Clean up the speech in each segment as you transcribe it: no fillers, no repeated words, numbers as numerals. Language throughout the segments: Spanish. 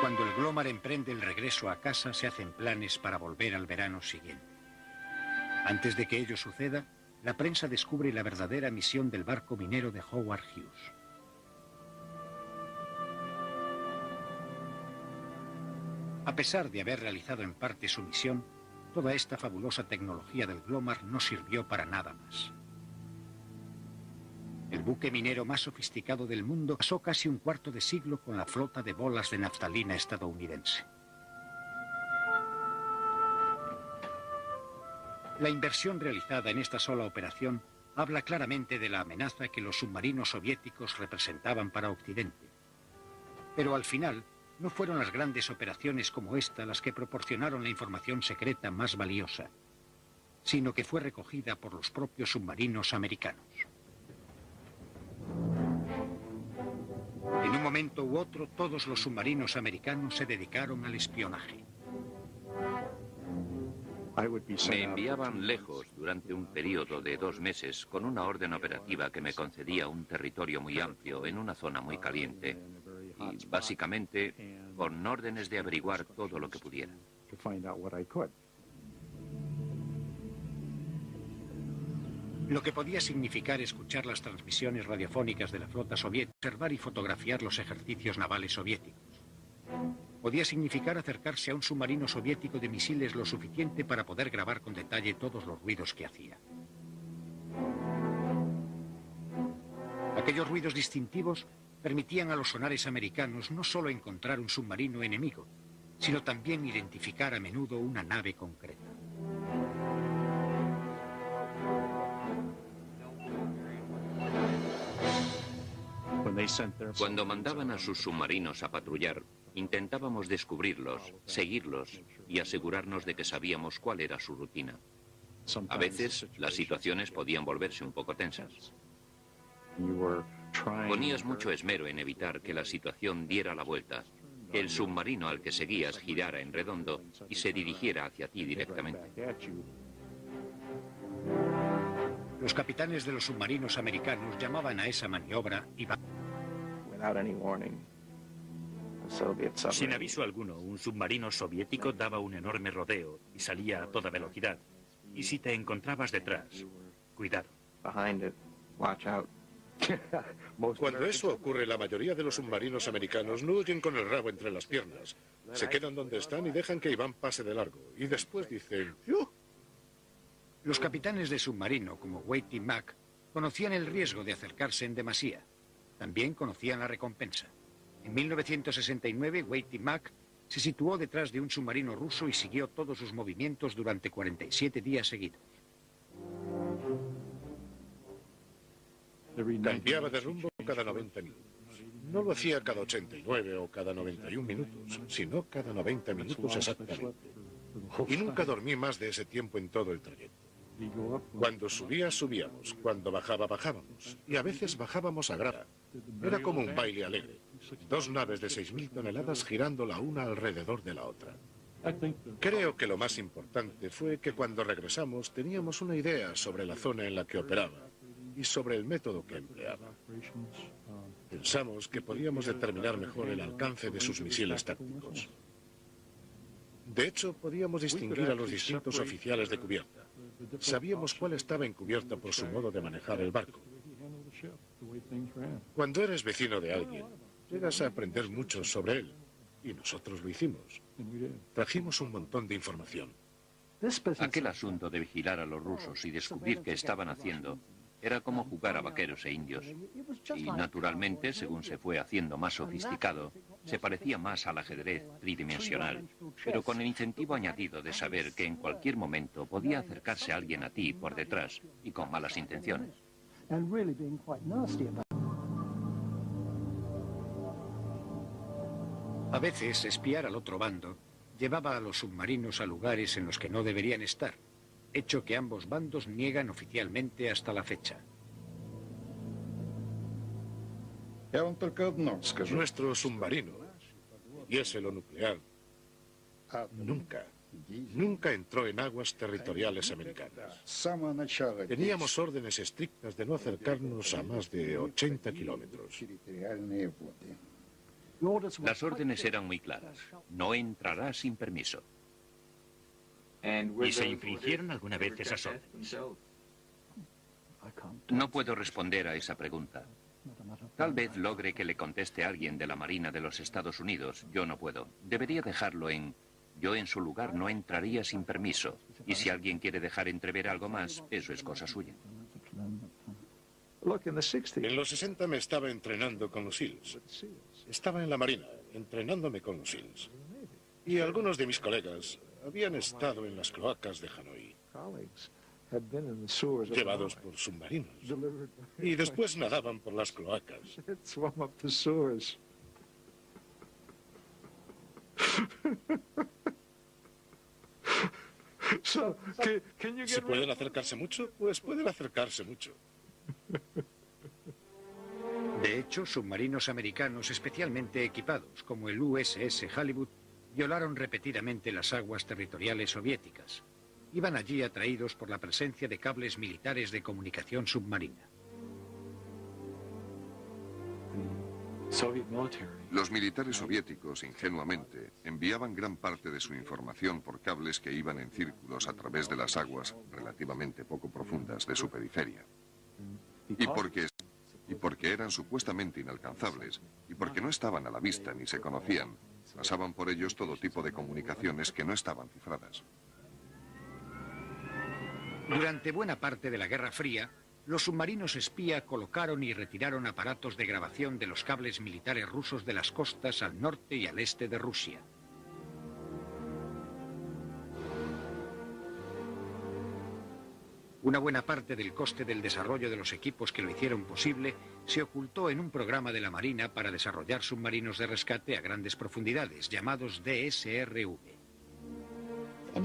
Cuando el Glomar emprende el regreso a casa, se hacen planes para volver al verano siguiente. Antes de que ello suceda, la prensa descubre la verdadera misión del barco minero de Howard Hughes. A pesar de haber realizado en parte su misión, toda esta fabulosa tecnología del Glomar no sirvió para nada más. El buque minero más sofisticado del mundo pasó casi un cuarto de siglo con la flota de bolas de naftalina estadounidense. La inversión realizada en esta sola operación habla claramente de la amenaza que los submarinos soviéticos representaban para Occidente. Pero al final, no fueron las grandes operaciones como esta las que proporcionaron la información secreta más valiosa, sino que fue recogida por los propios submarinos americanos. En un momento u otro, todos los submarinos americanos se dedicaron al espionaje. Me enviaban lejos durante un periodo de 2 meses con una orden operativa que me concedía un territorio muy amplio en una zona muy caliente y básicamente con órdenes de averiguar todo lo que pudiera. Lo que podía significar escuchar las transmisiones radiofónicas de la flota soviética, observar y fotografiar los ejercicios navales soviéticos. Podía significar acercarse a un submarino soviético de misiles lo suficiente para poder grabar con detalle todos los ruidos que hacía. Aquellos ruidos distintivos permitían a los sonares americanos no solo encontrar un submarino enemigo, sino también identificar a menudo una nave concreta. Cuando mandaban a sus submarinos a patrullar, intentábamos descubrirlos, seguirlos y asegurarnos de que sabíamos cuál era su rutina. A veces, las situaciones podían volverse un poco tensas. Ponías mucho esmero en evitar que la situación diera la vuelta, que el submarino al que seguías girara en redondo y se dirigiera hacia ti directamente. Los capitanes de los submarinos americanos llamaban a esa maniobra Sin aviso alguno, un submarino soviético daba un enorme rodeo y salía a toda velocidad. Y si te encontrabas detrás, cuidado. Cuando eso ocurre, la mayoría de los submarinos americanos no huyen con el rabo entre las piernas. Se quedan donde están y dejan que Iván pase de largo. Y después dicen... ¡Yuh! Los capitanes de submarino, como Wade y Mack, conocían el riesgo de acercarse en demasía. También conocían la recompensa. En 1969, Wade y Mack se situó detrás de un submarino ruso y siguió todos sus movimientos durante 47 días seguidos. Cambiaba de rumbo cada 90 minutos. No lo hacía cada 89 o cada 91 minutos, sino cada 90 minutos exactamente. Y nunca dormí más de ese tiempo en todo el trayecto. Cuando subía, subíamos. Cuando bajaba, bajábamos. Y a veces bajábamos a grada. Era como un baile alegre. 2 naves de 6.000 toneladas girando la una alrededor de la otra. Creo que lo más importante fue que cuando regresamos teníamos una idea sobre la zona en la que operaba y sobre el método que empleaba. Pensamos que podíamos determinar mejor el alcance de sus misiles tácticos. De hecho, podíamos distinguir a los distintos oficiales de cubierta. Sabíamos cuál estaba encubierta por su modo de manejar el barco. Cuando eres vecino de alguien, llegas a aprender mucho sobre él. Y nosotros lo hicimos. Trajimos un montón de información. Aquel asunto de vigilar a los rusos y descubrir qué estaban haciendo era como jugar a vaqueros e indios. Y naturalmente, según se fue haciendo más sofisticado, se parecía más al ajedrez tridimensional, pero con el incentivo añadido de saber que en cualquier momento podía acercarse alguien a ti por detrás y con malas intenciones. A veces, espiar al otro bando llevaba a los submarinos a lugares en los que no deberían estar, hecho que ambos bandos niegan oficialmente hasta la fecha. Nuestro submarino, y ese lo nuclear, nunca Nunca entró en aguas territoriales americanas. Teníamos órdenes estrictas de no acercarnos a más de 80 kilómetros. Las órdenes eran muy claras. No entrará sin permiso. ¿Y se infringieron alguna vez esas órdenes? No puedo responder a esa pregunta. Tal vez logre que le conteste a alguien de la Marina de los Estados Unidos. Yo no puedo. Debería dejarlo en... Yo en su lugar no entraría sin permiso. Y si alguien quiere dejar entrever algo más, eso es cosa suya. En los 60 me estaba entrenando con los SEALs. Estaba en la Marina, entrenándome con los SEALs. Y algunos de mis colegas habían estado en las cloacas de Hanoi, llevados por submarinos. Y después nadaban por las cloacas. ¿Se pueden acercarse mucho? Pues pueden acercarse mucho. De hecho, submarinos americanos especialmente equipados, como el USS Halibut, violaron repetidamente las aguas territoriales soviéticas. Iban allí atraídos por la presencia de cables militares de comunicación submarina. Los militares soviéticos, ingenuamente, enviaban gran parte de su información por cables que iban en círculos a través de las aguas relativamente poco profundas de su periferia. Y porque eran supuestamente inalcanzables, y porque no estaban a la vista ni se conocían, pasaban por ellos todo tipo de comunicaciones que no estaban cifradas. Durante buena parte de la Guerra Fría, los submarinos espía colocaron y retiraron aparatos de grabación de los cables militares rusos de las costas al norte y al este de Rusia. Una buena parte del coste del desarrollo de los equipos que lo hicieron posible se ocultó en un programa de la Marina para desarrollar submarinos de rescate a grandes profundidades, llamados DSRV.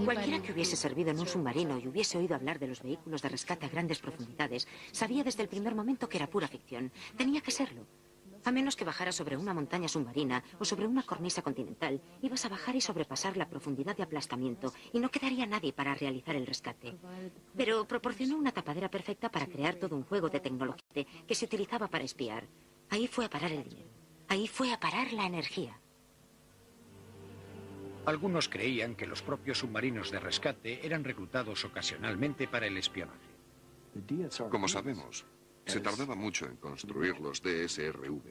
Cualquiera que hubiese servido en un submarino y hubiese oído hablar de los vehículos de rescate a grandes profundidades, sabía desde el primer momento que era pura ficción. Tenía que serlo. A menos que bajaras sobre una montaña submarina o sobre una cornisa continental, ibas a bajar y sobrepasar la profundidad de aplastamiento y no quedaría nadie para realizar el rescate. Pero proporcionó una tapadera perfecta para crear todo un juego de tecnología que se utilizaba para espiar. Ahí fue a parar el dinero. Ahí fue a parar la energía. Algunos creían que los propios submarinos de rescate eran reclutados ocasionalmente para el espionaje. Como sabemos, se tardaba mucho en construir los DSRV.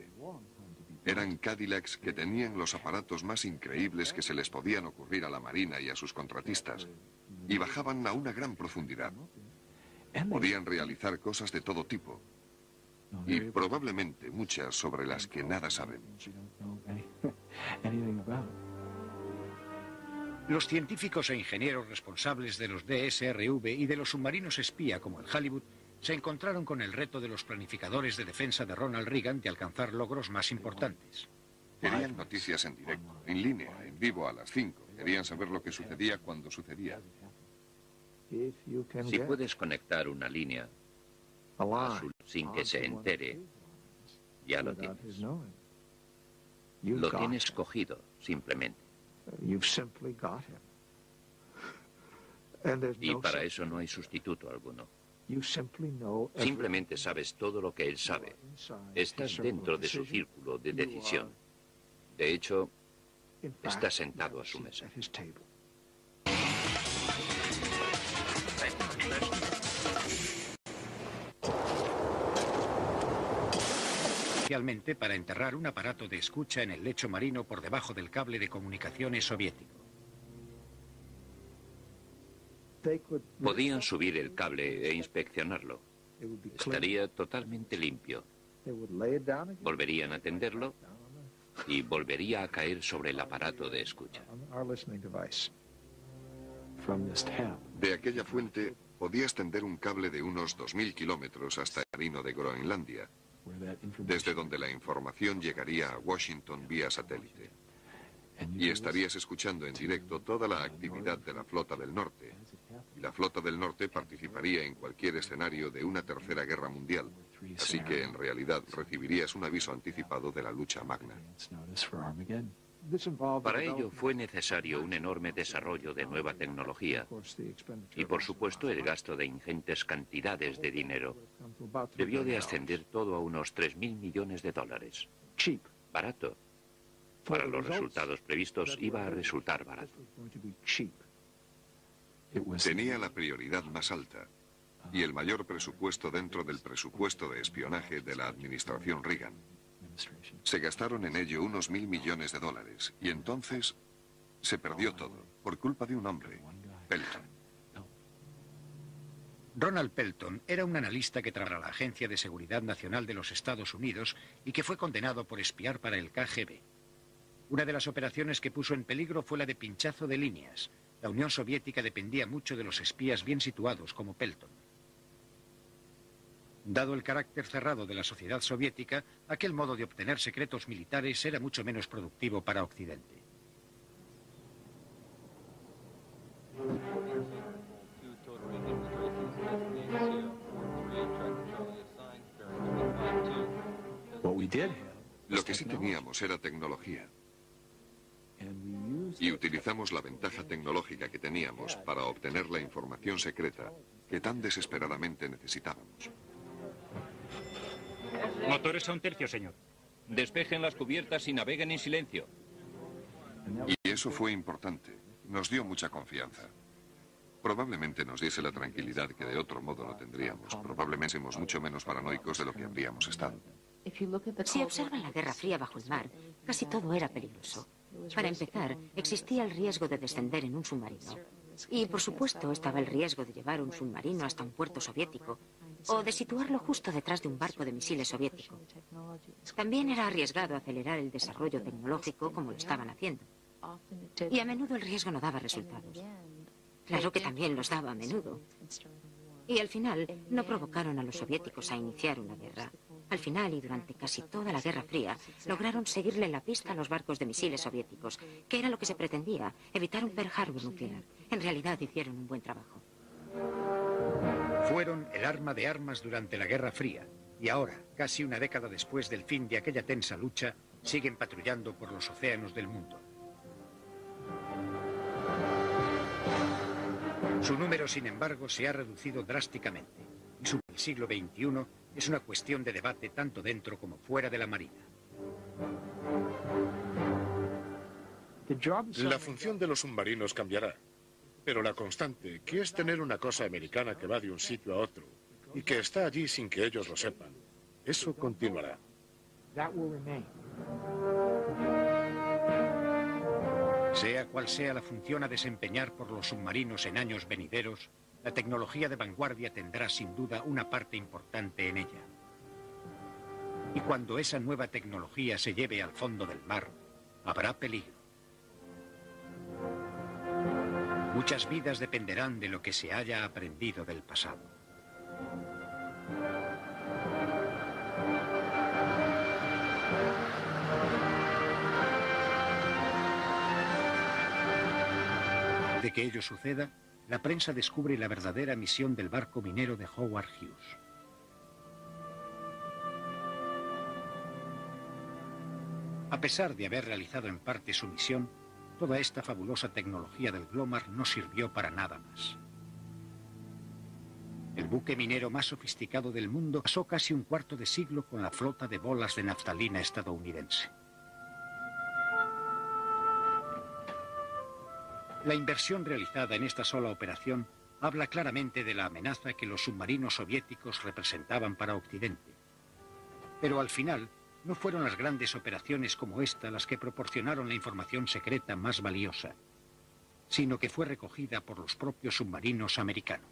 Eran Cadillacs que tenían los aparatos más increíbles que se les podían ocurrir a la Marina y a sus contratistas, y bajaban a una gran profundidad. Podían realizar cosas de todo tipo, y probablemente muchas sobre las que nada saben. Los científicos e ingenieros responsables de los DSRV y de los submarinos espía como el Halibut se encontraron con el reto de los planificadores de defensa de Ronald Reagan de alcanzar logros más importantes. Querían noticias en directo, en línea, en vivo a las 5. Querían saber lo que sucedía cuando sucedía. Si puedes conectar una línea sin que se entere, ya lo tienes. Lo tienes cogido, simplemente. Y para eso no hay sustituto alguno. Simplemente sabes todo lo que él sabe. Estás dentro de su círculo de decisión. De hecho, está sentado a su mesa. Especialmente para enterrar un aparato de escucha en el lecho marino por debajo del cable de comunicaciones soviético. Podían subir el cable e inspeccionarlo. Estaría totalmente limpio. Volverían a tenderlo y volvería a caer sobre el aparato de escucha. De aquella fuente podías tender un cable de unos 2000 kilómetros hasta el marino de Groenlandia, desde donde la información llegaría a Washington vía satélite. Y estarías escuchando en directo toda la actividad de la Flota del Norte. Y la Flota del Norte participaría en cualquier escenario de una tercera guerra mundial. Así que en realidad recibirías un aviso anticipado de la lucha magna. Para ello fue necesario un enorme desarrollo de nueva tecnología y, por supuesto, el gasto de ingentes cantidades de dinero. Debió de ascender todo a unos 3.000 millones de dólares. Barato. Para los resultados previstos iba a resultar barato. Tenía la prioridad más alta y el mayor presupuesto dentro del presupuesto de espionaje de la administración Reagan. Se gastaron en ello unos 1.000 millones de dólares y entonces se perdió todo por culpa de un hombre, Pelton. Ronald Pelton era un analista que trabajaba en la Agencia de Seguridad Nacional de los Estados Unidos y que fue condenado por espiar para el KGB. Una de las operaciones que puso en peligro fue la de pinchazo de líneas. La Unión Soviética dependía mucho de los espías bien situados como Pelton. Dado el carácter cerrado de la sociedad soviética, aquel modo de obtener secretos militares era mucho menos productivo para Occidente. Lo que sí teníamos era tecnología. Y utilizamos la ventaja tecnológica que teníamos para obtener la información secreta que tan desesperadamente necesitábamos. Motores a 1/3, señor. Despejen las cubiertas y naveguen en silencio. Y eso fue importante. Nos dio mucha confianza. Probablemente nos diese la tranquilidad que de otro modo no tendríamos. Probablemente somos mucho menos paranoicos de lo que habríamos estado. Si observan la Guerra Fría bajo el mar, casi todo era peligroso. Para empezar, existía el riesgo de descender en un submarino. Y, por supuesto, estaba el riesgo de llevar un submarino hasta un puerto soviético o de situarlo justo detrás de un barco de misiles soviético. También era arriesgado acelerar el desarrollo tecnológico como lo estaban haciendo. Y a menudo el riesgo no daba resultados. Claro que también los daba a menudo. Y al final no provocaron a los soviéticos a iniciar una guerra. Al final y durante casi toda la Guerra Fría lograron seguirle la pista a los barcos de misiles soviéticos, que era lo que se pretendía, evitar un Pearl Harbor nuclear. En realidad hicieron un buen trabajo. Fueron el arma de armas durante la Guerra Fría y ahora, casi una década después del fin de aquella tensa lucha, siguen patrullando por los océanos del mundo. Su número, sin embargo, se ha reducido drásticamente y su siglo XXI es una cuestión de debate tanto dentro como fuera de la Marina. La función de los submarinos cambiará, pero la constante, que es tener una cosa americana que va de un sitio a otro y que está allí sin que ellos lo sepan, eso continuará. Sea cual sea la función a desempeñar por los submarinos en años venideros, la tecnología de vanguardia tendrá sin duda una parte importante en ella. Y cuando esa nueva tecnología se lleve al fondo del mar, habrá peligro. Muchas vidas dependerán de lo que se haya aprendido del pasado. De que ello suceda, la prensa descubre la verdadera misión del barco minero de Howard Hughes. A pesar de haber realizado en parte su misión, toda esta fabulosa tecnología del Glomar no sirvió para nada más. El buque minero más sofisticado del mundo pasó casi un cuarto de siglo con la flota de bolas de naftalina estadounidense. La inversión realizada en esta sola operación habla claramente de la amenaza que los submarinos soviéticos representaban para Occidente. Pero al final, no fueron las grandes operaciones como esta las que proporcionaron la información secreta más valiosa, sino que fue recogida por los propios submarinos americanos.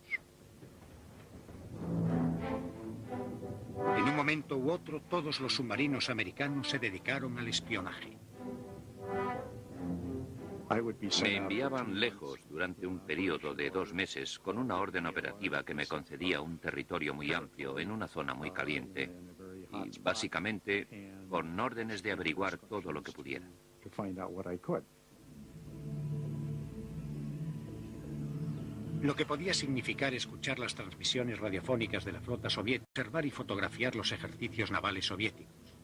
En un momento u otro, todos los submarinos americanos se dedicaron al espionaje. Me enviaban lejos durante un periodo de 2 meses con una orden operativa que me concedía un territorio muy amplio en una zona muy caliente y básicamente con órdenes de averiguar todo lo que pudiera. Lo que podía significar escuchar las transmisiones radiofónicas de la flota soviética, observar y fotografiar los ejercicios navales soviéticos.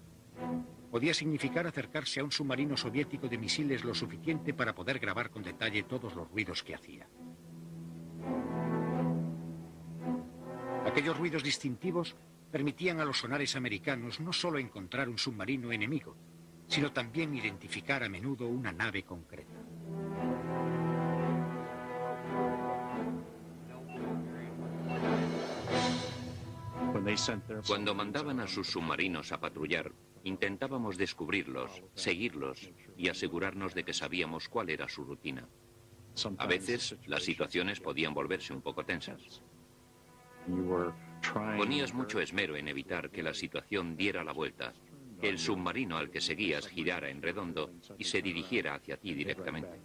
Podía significar acercarse a un submarino soviético de misiles lo suficiente para poder grabar con detalle todos los ruidos que hacía. Aquellos ruidos distintivos permitían a los sonares americanos no solo encontrar un submarino enemigo, sino también identificar a menudo una nave concreta. Cuando mandaban a sus submarinos a patrullar, intentábamos descubrirlos, seguirlos y asegurarnos de que sabíamos cuál era su rutina. A veces, las situaciones podían volverse un poco tensas. Ponías mucho esmero en evitar que la situación diera la vuelta, que el submarino al que seguías girara en redondo y se dirigiera hacia ti directamente.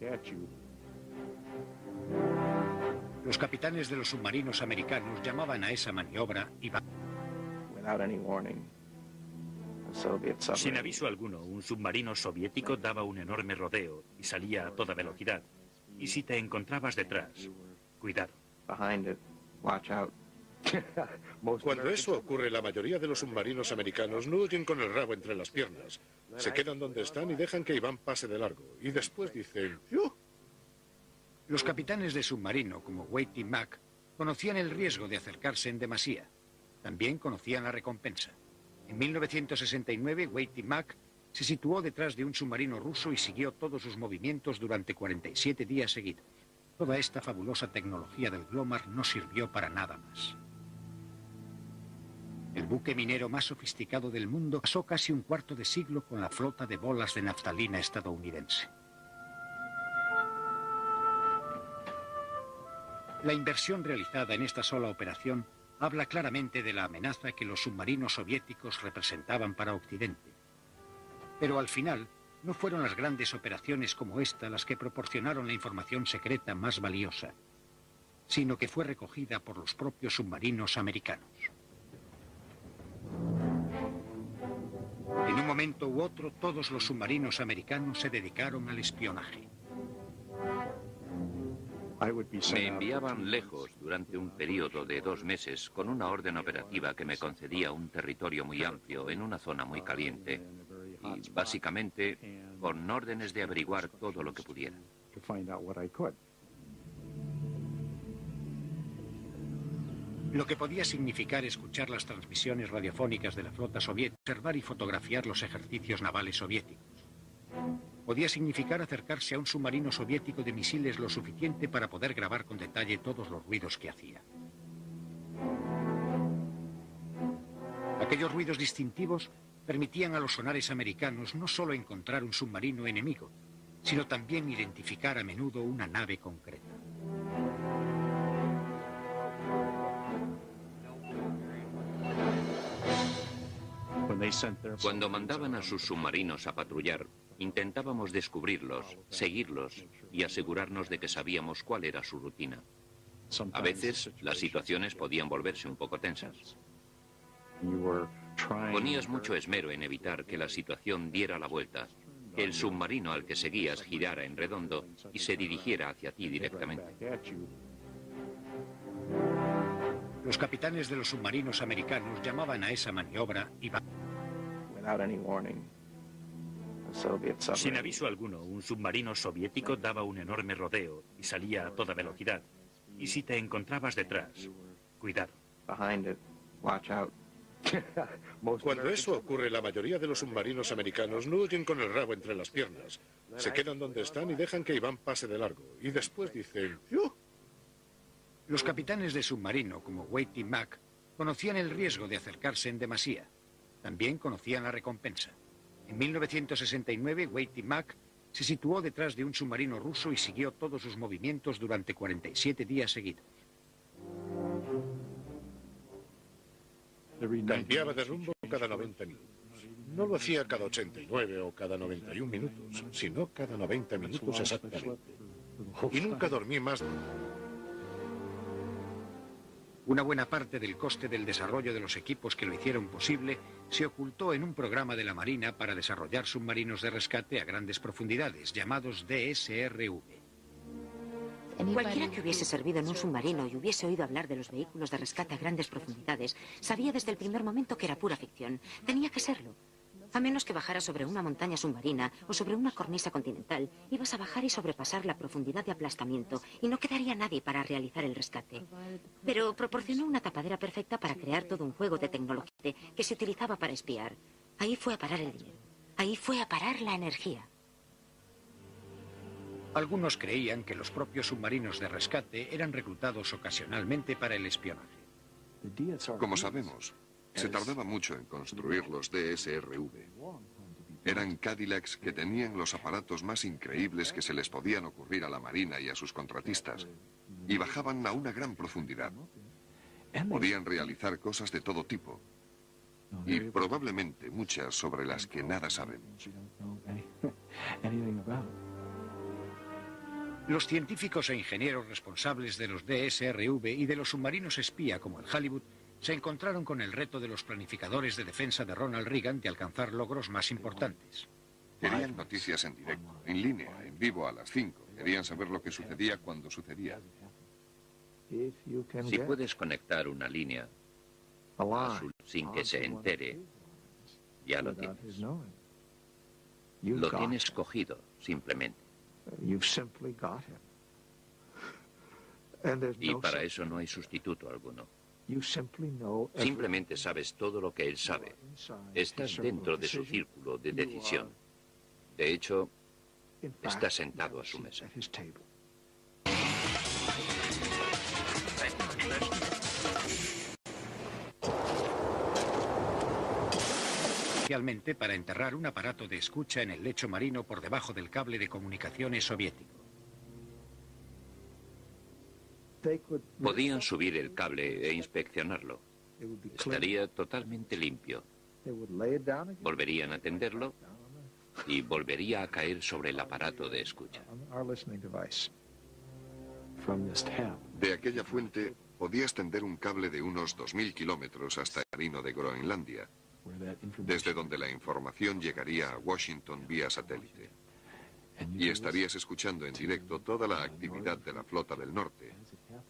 Los capitanes de los submarinos americanos llamaban a esa maniobra Sin aviso alguno, un submarino soviético daba un enorme rodeo y salía a toda velocidad. Y si te encontrabas detrás, cuidado. Cuando eso ocurre, la mayoría de los submarinos americanos no huyen con el rabo entre las piernas. Se quedan donde están y dejan que Iván pase de largo. Y después dicen, ¡yuh! Los capitanes de submarino, como Wade y Mack, conocían el riesgo de acercarse en demasía. También conocían la recompensa. En 1969, Wade y Mack se situó detrás de un submarino ruso y siguió todos sus movimientos durante 47 días seguidos. Toda esta fabulosa tecnología del Glomar no sirvió para nada más. El buque minero más sofisticado del mundo pasó casi un cuarto de siglo con la flota de bolas de naftalina estadounidense. La inversión realizada en esta sola operación habla claramente de la amenaza que los submarinos soviéticos representaban para Occidente. Pero al final, no fueron las grandes operaciones como esta las que proporcionaron la información secreta más valiosa, sino que fue recogida por los propios submarinos americanos. En un momento u otro, todos los submarinos americanos se dedicaron al espionaje. Me enviaban lejos durante un periodo de 2 meses con una orden operativa que me concedía un territorio muy amplio en una zona muy caliente y básicamente con órdenes de averiguar todo lo que pudiera. Lo que podía significar escuchar las transmisiones radiofónicas de la flota soviética, observar y fotografiar los ejercicios navales soviéticos. Podía significar acercarse a un submarino soviético de misiles lo suficiente para poder grabar con detalle todos los ruidos que hacía. Aquellos ruidos distintivos permitían a los sonares americanos no solo encontrar un submarino enemigo, sino también identificar a menudo una nave concreta. Cuando mandaban a sus submarinos a patrullar, intentábamos descubrirlos, seguirlos y asegurarnos de que sabíamos cuál era su rutina. A veces, las situaciones podían volverse un poco tensas. Ponías mucho esmero en evitar que la situación diera la vuelta, que el submarino al que seguías girara en redondo y se dirigiera hacia ti directamente. Los capitanes de los submarinos americanos llamaban a esa maniobra Sin aviso alguno, un submarino soviético daba un enorme rodeo y salía a toda velocidad. Y si te encontrabas detrás, cuidado. Cuando eso ocurre, la mayoría de los submarinos americanos no huyen con el rabo entre las piernas. Se quedan donde están y dejan que Iván pase de largo. Y después dicen, ¡yuh! Los capitanes de submarino, como Wade y Mack, conocían el riesgo de acercarse en demasía. También conocían la recompensa. En 1969, Wade y Mack se situó detrás de un submarino ruso y siguió todos sus movimientos durante 47 días seguidos. Cambiaba de rumbo cada 90 minutos. No lo hacía cada 89 o cada 91 minutos, sino cada 90 minutos exactamente. Y nunca dormí más. Una buena parte del coste del desarrollo de los equipos que lo hicieron posible se ocultó en un programa de la Marina para desarrollar submarinos de rescate a grandes profundidades, llamados DSRV. Cualquiera que hubiese servido en un submarino y hubiese oído hablar de los vehículos de rescate a grandes profundidades, sabía desde el primer momento que era pura ficción. Tenía que serlo. A menos que bajaras sobre una montaña submarina o sobre una cornisa continental, ibas a bajar y sobrepasar la profundidad de aplastamiento y no quedaría nadie para realizar el rescate. Pero proporcionó una tapadera perfecta para crear todo un juego de tecnología que se utilizaba para espiar. Ahí fue a parar el dinero. Ahí fue a parar la energía. Algunos creían que los propios submarinos de rescate eran reclutados ocasionalmente para el espionaje. Como sabemos, se tardaba mucho en construir los DSRV. Eran Cadillacs que tenían los aparatos más increíbles que se les podían ocurrir a la Marina y a sus contratistas, y bajaban a una gran profundidad. Podían realizar cosas de todo tipo, y probablemente muchas sobre las que nada sabemos. Los científicos e ingenieros responsables de los DSRV y de los submarinos espía como el Halibut se encontraron con el reto de los planificadores de defensa de Ronald Reagan de alcanzar logros más importantes. Querían noticias en directo, en línea, en vivo a las 5. Querían saber lo que sucedía cuando sucedía. Si puedes conectar una línea sin que se entere, ya lo tienes. Lo tienes cogido, simplemente. Y para eso no hay sustituto alguno. Simplemente sabes todo lo que él sabe. Estás dentro de su círculo de decisión. De hecho, está sentado a su mesa. Especialmente para enterrar un aparato de escucha en el lecho marino por debajo del cable de comunicaciones soviético. Podían subir el cable e inspeccionarlo. Estaría totalmente limpio. Volverían a tenderlo y volvería a caer sobre el aparato de escucha. De aquella fuente podías tender un cable de unos 2000 kilómetros hasta el marino de Groenlandia, desde donde la información llegaría a Washington vía satélite. Y estarías escuchando en directo toda la actividad de la Flota del Norte.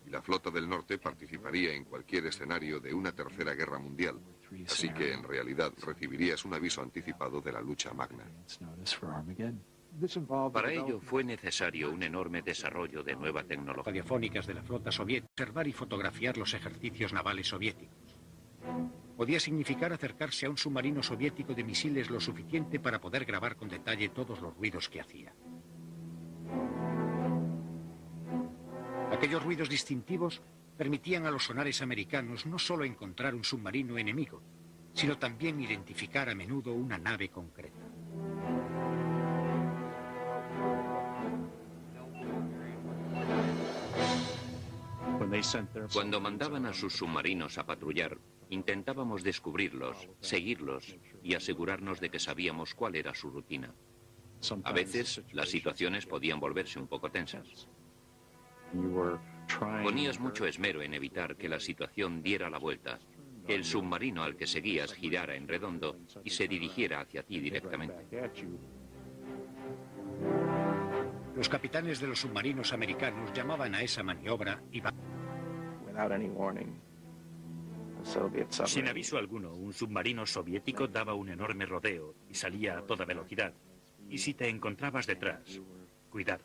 Y la Flota del Norte participaría en cualquier escenario de una tercera guerra mundial. Así que en realidad recibirías un aviso anticipado de la lucha magna. Para ello fue necesario un enorme desarrollo de nueva tecnología. Radiofónicas de la flota soviética, observar y fotografiar los ejercicios navales soviéticos. Podía significar acercarse a un submarino soviético de misiles lo suficiente para poder grabar con detalle todos los ruidos que hacía. Aquellos ruidos distintivos permitían a los sonares americanos no solo encontrar un submarino enemigo, sino también identificar a menudo una nave concreta. Cuando mandaban a sus submarinos a patrullar, intentábamos descubrirlos, seguirlos y asegurarnos de que sabíamos cuál era su rutina. A veces, las situaciones podían volverse un poco tensas. Ponías mucho esmero en evitar que la situación diera la vuelta, que el submarino al que seguías girara en redondo y se dirigiera hacia ti directamente. Los capitanes de los submarinos americanos llamaban a esa maniobra Ivan. Sin aviso alguno, un submarino soviético daba un enorme rodeo y salía a toda velocidad. Y si te encontrabas detrás, cuidado.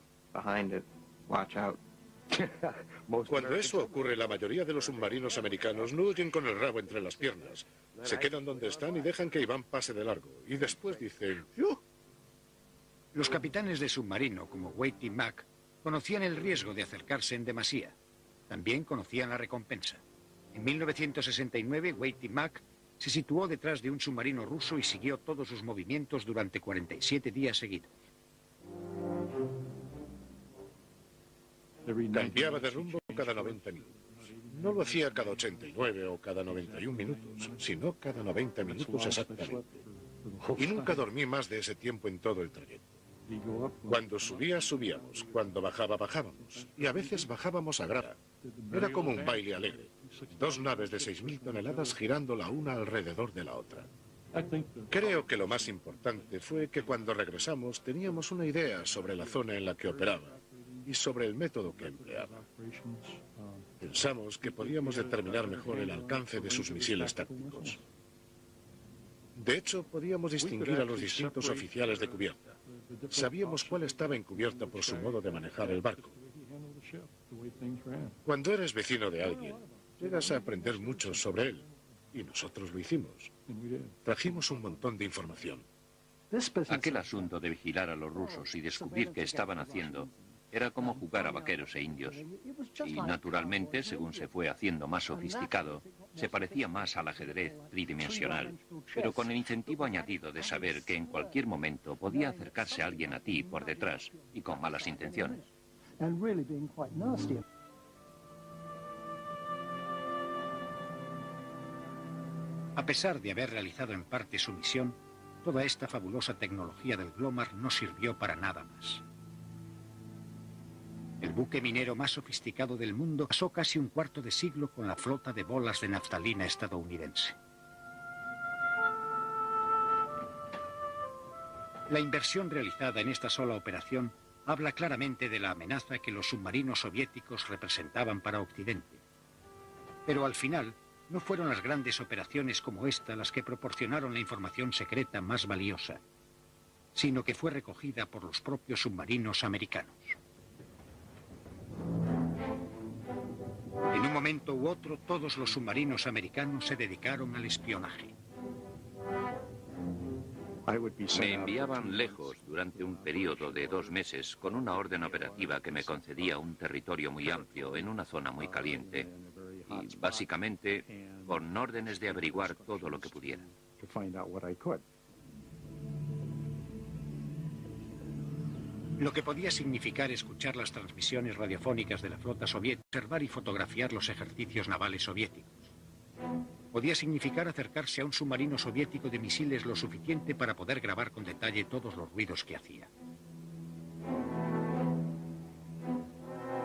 Cuando eso ocurre, la mayoría de los submarinos americanos no huyen con el rabo entre las piernas. Se quedan donde están y dejan que Iván pase de largo. Y después dicen... ¡Yuh! Los capitanes de submarino, como Wade y Mack, conocían el riesgo de acercarse en demasía. También conocían la recompensa. En 1969, Wade y Mack se situó detrás de un submarino ruso y siguió todos sus movimientos durante 47 días seguidos. Cambiaba de rumbo cada 90 minutos. No lo hacía cada 89 o cada 91 minutos, sino cada 90 minutos exactamente. Y nunca dormí más de ese tiempo en todo el trayecto. Cuando subía, subíamos. Cuando bajaba, bajábamos. Y a veces bajábamos a grada. Era como un baile alegre. Dos naves de 6.000 toneladas girando la una alrededor de la otra. Creo que lo más importante fue que cuando regresamos teníamos una idea sobre la zona en la que operaba y sobre el método que empleaba. Pensamos que podíamos determinar mejor el alcance de sus misiles tácticos. De hecho, podíamos distinguir a los distintos oficiales de cubierta. Sabíamos cuál estaba encubierta por su modo de manejar el barco. Cuando eres vecino de alguien, llegas a aprender mucho sobre él. Y nosotros lo hicimos. Trajimos un montón de información. Aquel asunto de vigilar a los rusos y descubrir qué estaban haciendo era como jugar a vaqueros e indios. Y naturalmente, según se fue haciendo más sofisticado, se parecía más al ajedrez tridimensional, pero con el incentivo añadido de saber que en cualquier momento podía acercarse alguien a ti por detrás y con malas intenciones. A pesar de haber realizado en parte su misión, toda esta fabulosa tecnología del Glomar no sirvió para nada más. El buque minero más sofisticado del mundo pasó casi un cuarto de siglo con la flota de bolas de naftalina estadounidense. La inversión realizada en esta sola operación habla claramente de la amenaza que los submarinos soviéticos representaban para Occidente. Pero al final, no fueron las grandes operaciones como esta las que proporcionaron la información secreta más valiosa, sino que fue recogida por los propios submarinos americanos. En un momento u otro, todos los submarinos americanos se dedicaron al espionaje. Me enviaban lejos durante un periodo de 2 meses con una orden operativa que me concedía un territorio muy amplio en una zona muy caliente y básicamente con órdenes de averiguar todo lo que pudiera. Lo que podía significar escuchar las transmisiones radiofónicas de la flota soviética, observar y fotografiar los ejercicios navales soviéticos. Podía significar acercarse a un submarino soviético de misiles lo suficiente para poder grabar con detalle todos los ruidos que hacía.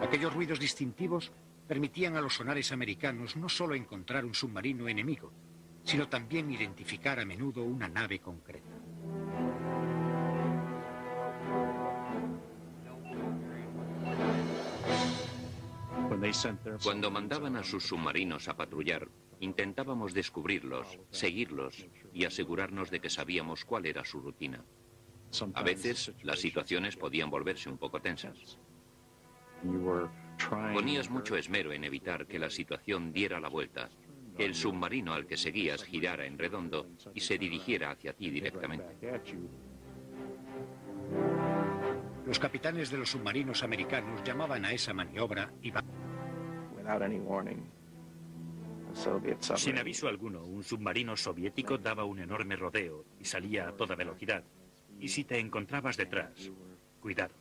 Aquellos ruidos distintivos permitían a los sonares americanos no solo encontrar un submarino enemigo, sino también identificar a menudo una nave concreta. Cuando mandaban a sus submarinos a patrullar, intentábamos descubrirlos, seguirlos y asegurarnos de que sabíamos cuál era su rutina. A veces, las situaciones podían volverse un poco tensas. Ponías mucho esmero en evitar que la situación diera la vuelta, que el submarino al que seguías girara en redondo y se dirigiera hacia ti directamente. Los capitanes de los submarinos americanos llamaban a esa maniobra y sin aviso alguno, un submarino soviético daba un enorme rodeo y salía a toda velocidad. Y si te encontrabas detrás, cuidado.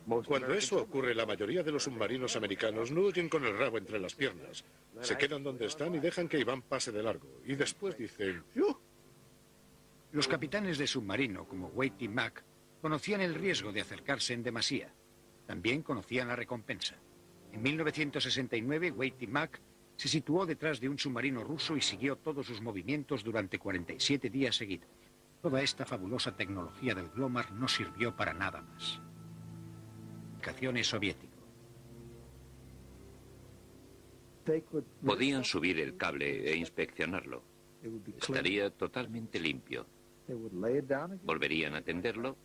Cuando eso ocurre, la mayoría de los submarinos americanos no huyen con el rabo entre las piernas. Se quedan donde están y dejan que Iván pase de largo. Y después dicen... ¡Yuh! Los capitanes de submarino, como Wade y Mack, conocían el riesgo de acercarse en demasía. También conocían la recompensa. En 1969, Wade y Mack se situó detrás de un submarino ruso y siguió todos sus movimientos durante 47 días seguidos. Toda esta fabulosa tecnología del Glomar no sirvió para nada más. Comunicaciones soviético. Podían subir el cable e inspeccionarlo. Estaría totalmente limpio. Volverían a tenderlo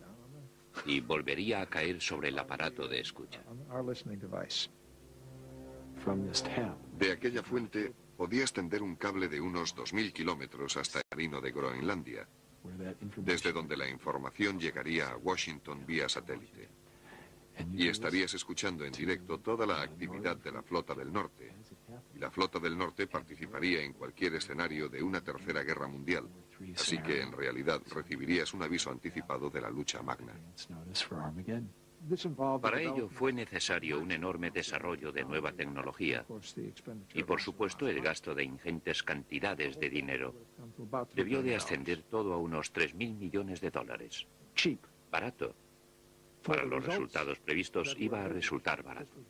y volvería a caer sobre el aparato de escucha. De aquella fuente podías tender un cable de unos 2000 kilómetros hasta el marino de Groenlandia, desde donde la información llegaría a Washington vía satélite. Y estarías escuchando en directo toda la actividad de la Flota del Norte. Y la Flota del Norte participaría en cualquier escenario de una tercera guerra mundial. Así que en realidad recibirías un aviso anticipado de la lucha magna. Para ello fue necesario un enorme desarrollo de nueva tecnología y por supuesto el gasto de ingentes cantidades de dinero. Debió de ascender todo a unos 3.000 millones de dólares. Barato. Para los resultados previstos iba a resultar barato.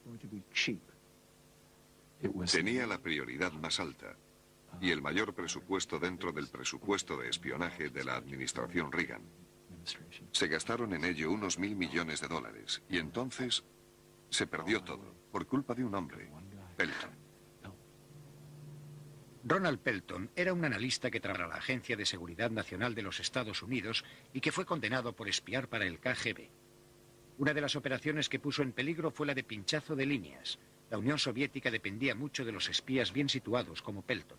Tenía la prioridad más alta y el mayor presupuesto dentro del presupuesto de espionaje de la administración Reagan. Se gastaron en ello unos 1.000 millones de dólares y entonces se perdió todo por culpa de un hombre, Pelton. Ronald Pelton era un analista que trabajaba en la Agencia de Seguridad Nacional de los Estados Unidos y que fue condenado por espiar para el KGB. Una de las operaciones que puso en peligro fue la de pinchazo de líneas. La Unión Soviética dependía mucho de los espías bien situados como Pelton.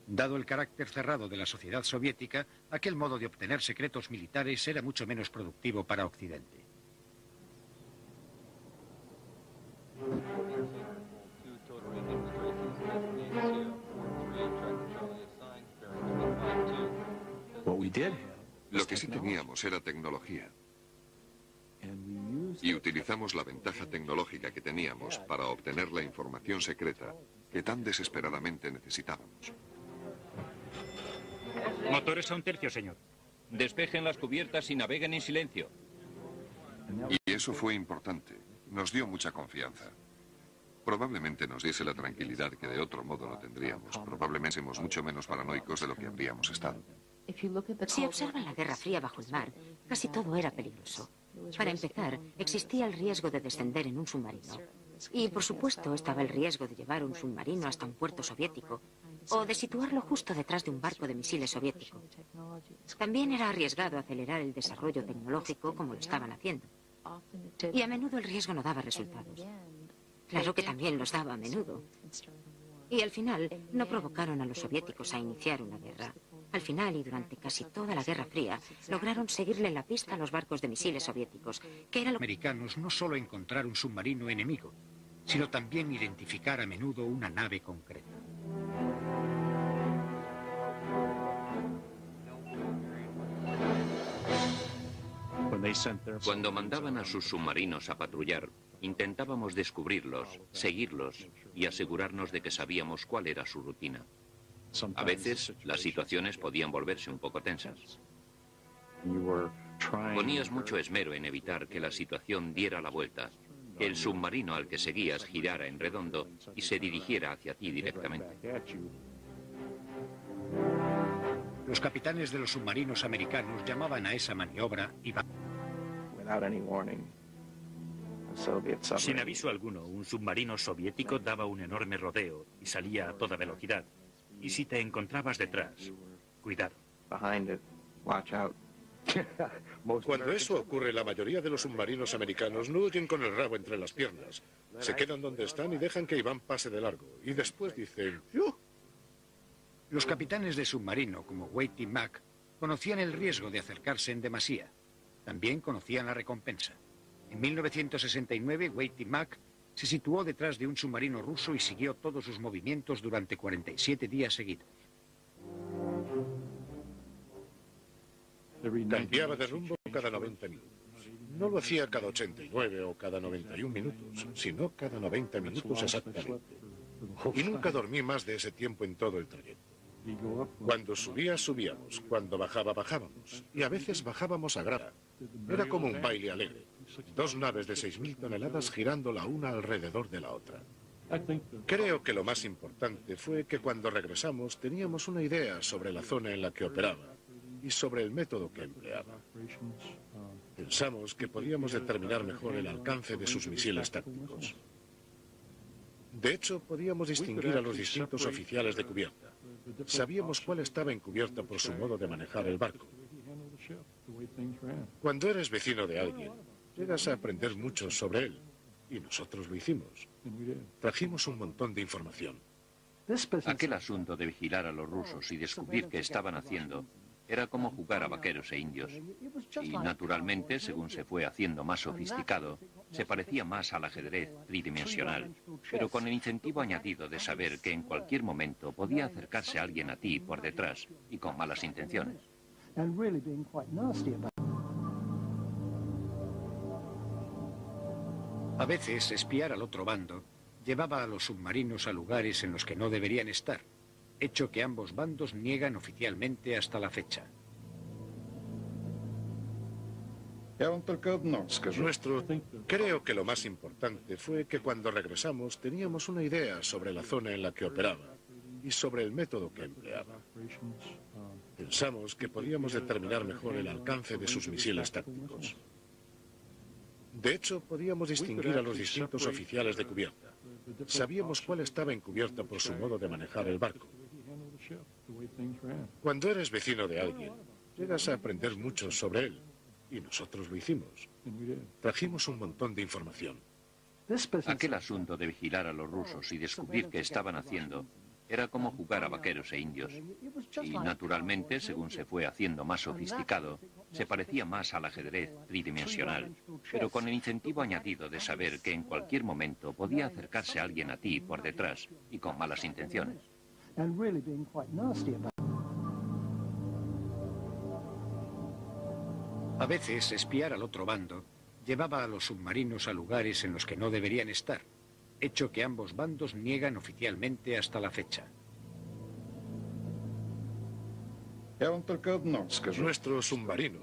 Dado el carácter cerrado de la sociedad soviética, aquel modo de obtener secretos militares era mucho menos productivo para Occidente. Lo que sí teníamos era tecnología. Y utilizamos la ventaja tecnológica que teníamos para obtener la información secreta que tan desesperadamente necesitábamos. Motores a 1 tercio, señor. Despejen las cubiertas y naveguen en silencio. Y eso fue importante. Nos dio mucha confianza. Probablemente nos diese la tranquilidad que de otro modo no tendríamos. Probablemente somos mucho menos paranoicos de lo que habríamos estado. Si observan la Guerra Fría bajo el mar, casi todo era peligroso. Para empezar, existía el riesgo de descender en un submarino. Y, por supuesto, estaba el riesgo de llevar un submarino hasta un puerto soviético o de situarlo justo detrás de un barco de misiles soviético. También era arriesgado acelerar el desarrollo tecnológico como lo estaban haciendo. Y a menudo el riesgo no daba resultados. Claro que también los daba a menudo. Y al final no provocaron a los soviéticos a iniciar una guerra. Al final y durante casi toda la Guerra Fría lograron seguirle la pista a los barcos de misiles soviéticos, que era lo... Los americanos no solo encontrar un submarino enemigo, sino también identificar a menudo una nave concreta. Cuando mandaban a sus submarinos a patrullar, intentábamos descubrirlos, seguirlos y asegurarnos de que sabíamos cuál era su rutina. A veces, las situaciones podían volverse un poco tensas. Ponías mucho esmero en evitar que la situación diera la vuelta, que el submarino al que seguías girara en redondo y se dirigiera hacia ti directamente. Los capitanes de los submarinos americanos llamaban a esa maniobra y... Sin aviso alguno, un submarino soviético daba un enorme rodeo y salía a toda velocidad. Y si te encontrabas detrás, cuidado. Cuando eso ocurre, la mayoría de los submarinos americanos no huyen con el rabo entre las piernas. Se quedan donde están y dejan que Iván pase de largo. Y después dicen... ¡Yuh! Los capitanes de submarino, como Wade y Mack, conocían el riesgo de acercarse en demasía. También conocían la recompensa. En 1969, Wade y Mack se situó detrás de un submarino ruso y siguió todos sus movimientos durante 47 días seguidos. Cambiaba de rumbo cada 90 minutos. No lo hacía cada 89 o cada 91 minutos, sino cada 90 minutos exactamente. Y nunca dormí más de ese tiempo en todo el trayecto. Cuando subía, subíamos. Cuando bajaba, bajábamos. Y a veces bajábamos a grada. Era como un baile alegre. 2 naves de 6.000 toneladas girando la una alrededor de la otra. Creo que lo más importante fue que cuando regresamos teníamos una idea sobre la zona en la que operaba y sobre el método que empleaba. Pensamos que podíamos determinar mejor el alcance de sus misiles tácticos. De hecho, podíamos distinguir a los distintos oficiales de cubierta. Sabíamos cuál estaba encubierta por su modo de manejar el barco. Cuando eres vecino de alguien, llegas a aprender mucho sobre él. Y nosotros lo hicimos. Trajimos un montón de información. Aquel asunto de vigilar a los rusos y descubrir qué estaban haciendo era como jugar a vaqueros e indios. Y naturalmente, según se fue haciendo más sofisticado, se parecía más al ajedrez tridimensional, pero con el incentivo añadido de saber que en cualquier momento podía acercarse alguien a ti por detrás y con malas intenciones. A veces, espiar al otro bando llevaba a los submarinos a lugares en los que no deberían estar, hecho que ambos bandos niegan oficialmente hasta la fecha. Creo que lo más importante fue que cuando regresamos teníamos una idea sobre la zona en la que operaba y sobre el método que empleaba. Pensamos que podíamos determinar mejor el alcance de sus misiles tácticos. De hecho, podíamos distinguir a los distintos oficiales de cubierta. Sabíamos cuál estaba encubierta por su modo de manejar el barco. Cuando eres vecino de alguien, llegas a aprender mucho sobre él. Y nosotros lo hicimos. Trajimos un montón de información. Aquel asunto de vigilar a los rusos y descubrir qué estaban haciendo era como jugar a vaqueros e indios. Y naturalmente, según se fue haciendo más sofisticado, se parecía más al ajedrez tridimensional, pero con el incentivo añadido de saber que en cualquier momento podía acercarse alguien a ti por detrás y con malas intenciones. A veces, espiar al otro bando llevaba a los submarinos a lugares en los que no deberían estar, hecho que ambos bandos niegan oficialmente hasta la fecha. Nuestro submarino,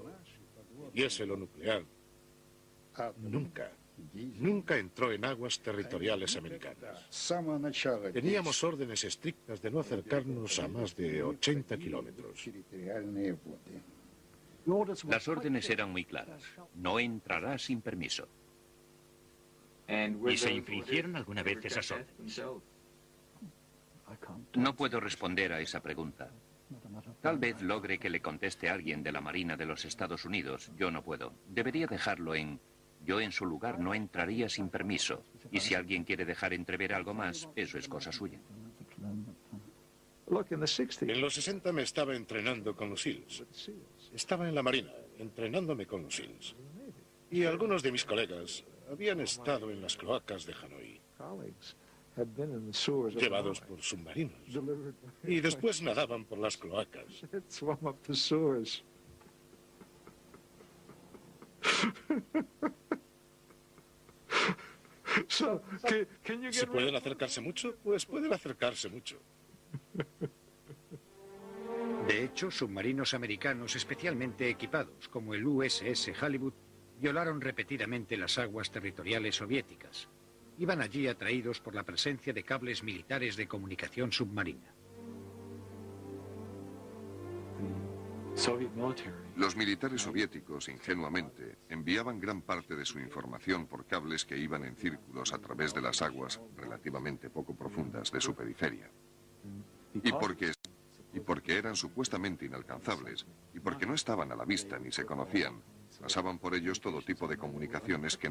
diésel o nuclear, nunca entró en aguas territoriales americanas. Teníamos órdenes estrictas de no acercarnos a más de 80 kilómetros. Las órdenes eran muy claras. No entrará sin permiso. ¿Y se infringieron alguna vez esas órdenes? No puedo responder a esa pregunta. Tal vez logre que le conteste a alguien de la Marina de los Estados Unidos. Yo no puedo. Debería dejarlo en... Yo en su lugar no entraría sin permiso. Y si alguien quiere dejar entrever algo más, eso es cosa suya. En los 60 me estaba entrenando con los SEALs. Estaba en la Marina, entrenándome con los SEALs. Y algunos de mis colegas habían estado en las cloacas de Hanoi, llevados por submarinos. Y después nadaban por las cloacas. ¿Se pueden acercarse mucho? Pues pueden acercarse mucho. De hecho, submarinos americanos especialmente equipados, como el USS Halibut, violaron repetidamente las aguas territoriales soviéticas. Iban allí atraídos por la presencia de cables militares de comunicación submarina. Los militares soviéticos, ingenuamente, enviaban gran parte de su información por cables que iban en círculos a través de las aguas relativamente poco profundas de su periferia. Y porque eran supuestamente inalcanzables, y porque no estaban a la vista ni se conocían, pasaban por ellos todo tipo de comunicaciones que no